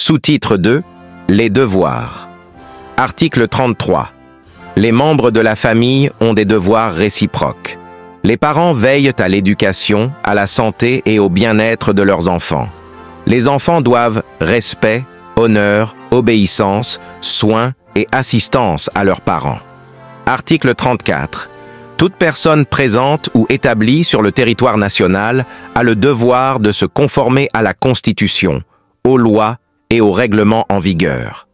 Sous-titre 2. Les devoirs. Article 33. Les membres de la famille ont des devoirs réciproques. Les parents veillent à l'éducation, à la santé et au bien-être de leurs enfants. Les enfants doivent respect, honneur, obéissance, soin et assistance à leurs parents. Article 34. Toute personne présente ou établie sur le territoire national a le devoir de se conformer à la Constitution, aux lois et aux règlements en vigueur.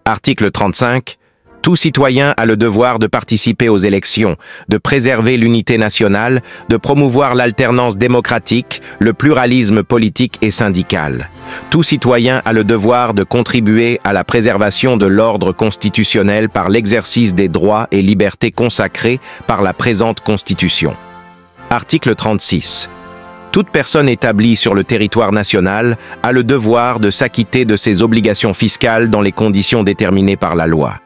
Article 35. Tout citoyen a le devoir de participer aux élections, de préserver l'unité nationale, de promouvoir l'alternance démocratique, le pluralisme politique et syndical. Tout citoyen a le devoir de contribuer à la préservation de l'ordre constitutionnel par l'exercice des droits et libertés consacrés par la présente Constitution. Article 36. Toute personne établie sur le territoire national a le devoir de s'acquitter de ses obligations fiscales dans les conditions déterminées par la loi.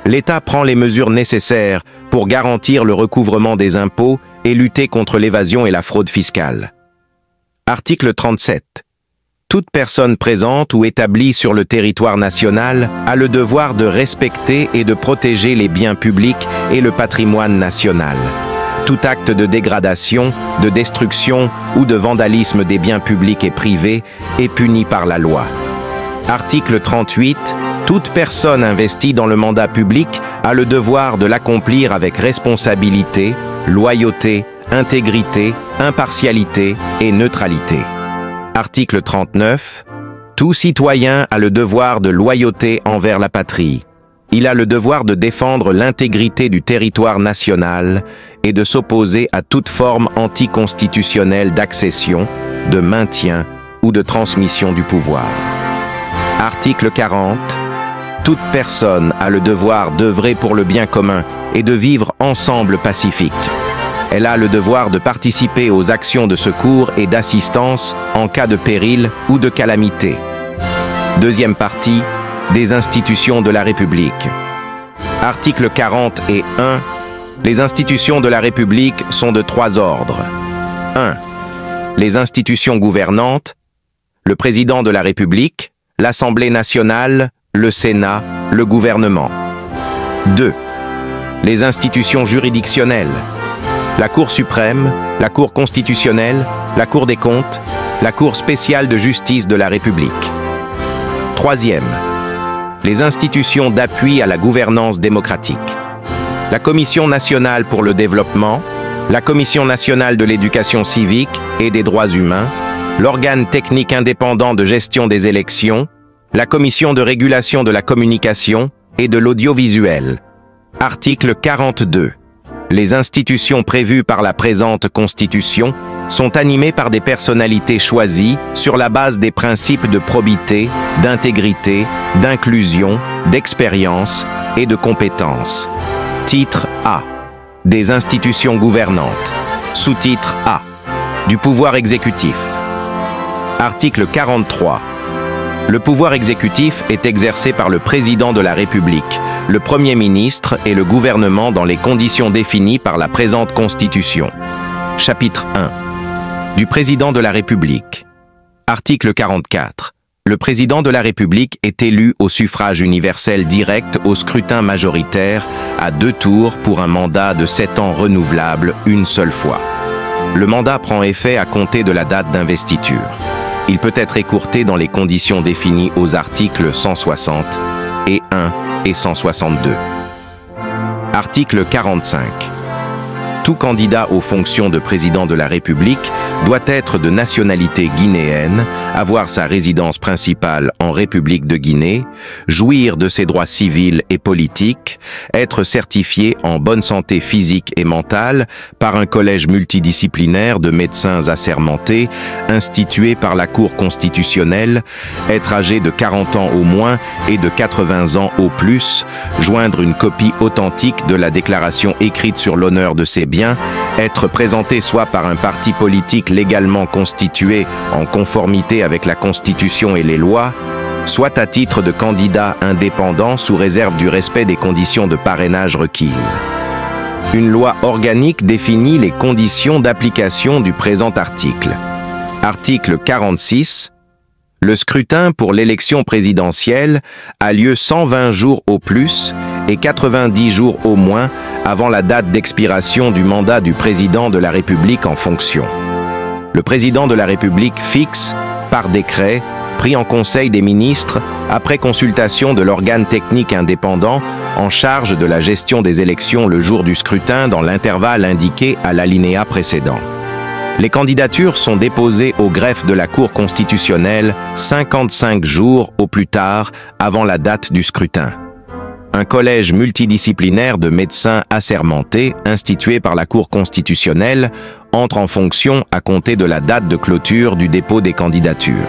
L'État prend les mesures nécessaires pour garantir le recouvrement des impôts et lutter contre l'évasion et la fraude fiscale. Article 37. Toute personne présente ou établie sur le territoire national a le devoir de respecter et de protéger les biens publics et le patrimoine national. Tout acte de dégradation, de destruction ou de vandalisme des biens publics et privés est puni par la loi. Article 38. Toute personne investie dans le mandat public a le devoir de l'accomplir avec responsabilité, loyauté, intégrité, impartialité et neutralité. Article 39. Tout citoyen a le devoir de loyauté envers la patrie. Il a le devoir de défendre l'intégrité du territoire national et de s'opposer à toute forme anticonstitutionnelle d'accession, de maintien ou de transmission du pouvoir. Article 40. Toute personne a le devoir d'œuvrer pour le bien commun et de vivre ensemble pacifique. Elle a le devoir de participer aux actions de secours et d'assistance en cas de péril ou de calamité. Deuxième partie, des institutions de la République. Articles 40 et 1. Les institutions de la République sont de 3 ordres. 1. Les institutions gouvernantes, le président de la République, l'Assemblée nationale, le Sénat, le gouvernement. 2. Les institutions juridictionnelles, la Cour suprême, la Cour constitutionnelle, la Cour des comptes, la Cour spéciale de justice de la République. 3e. Les institutions d'appui à la gouvernance démocratique. La Commission nationale pour le développement, la Commission nationale de l'éducation civique et des droits humains, l'organe technique indépendant de gestion des élections, la Commission de régulation de la communication et de l'audiovisuel. Article 42. Les institutions prévues par la présente Constitution sont animées par des personnalités choisies sur la base des principes de probité, d'intégrité, d'inclusion, d'expérience et de compétence. Titre A. Des institutions gouvernantes. Sous-titre A. Du pouvoir exécutif. Article 43. Le pouvoir exécutif est exercé par le président de la République, le Premier ministre et le gouvernement dans les conditions définies par la présente Constitution. Chapitre 1. Du président de la République. Article 44. Le président de la République est élu au suffrage universel direct au scrutin majoritaire à 2 tours pour un mandat de 7 ans renouvelable une seule fois. Le mandat prend effet à compter de la date d'investiture. Il peut être écourté dans les conditions définies aux articles 160 et 1 et 162. Article 45. Tout candidat aux fonctions de président de la République doit être de nationalité guinéenne, avoir sa résidence principale en République de Guinée, jouir de ses droits civils et politiques, être certifié en bonne santé physique et mentale par un collège multidisciplinaire de médecins assermentés, institué par la Cour constitutionnelle, être âgé de 40 ans au moins et de 80 ans au plus, joindre une copie authentique de la déclaration écrite sur l'honneur de ses biens, être présenté soit par un parti politique légalement constitué en conformité avec la Constitution et les lois, soit à titre de candidat indépendant sous réserve du respect des conditions de parrainage requises. Une loi organique définit les conditions d'application du présent article. Article 46. Le scrutin pour l'élection présidentielle a lieu 120 jours au plus et 90 jours au moins avant la date d'expiration du mandat du président de la République en fonction. Le président de la République fixe, par décret, pris en Conseil des ministres, après consultation de l'organe technique indépendant en charge de la gestion des élections le jour du scrutin dans l'intervalle indiqué à l'alinéa précédent. Les candidatures sont déposées au greffe de la Cour constitutionnelle 55 jours au plus tard avant la date du scrutin. Un collège multidisciplinaire de médecins assermentés, institué par la Cour constitutionnelle, entre en fonction à compter de la date de clôture du dépôt des candidatures.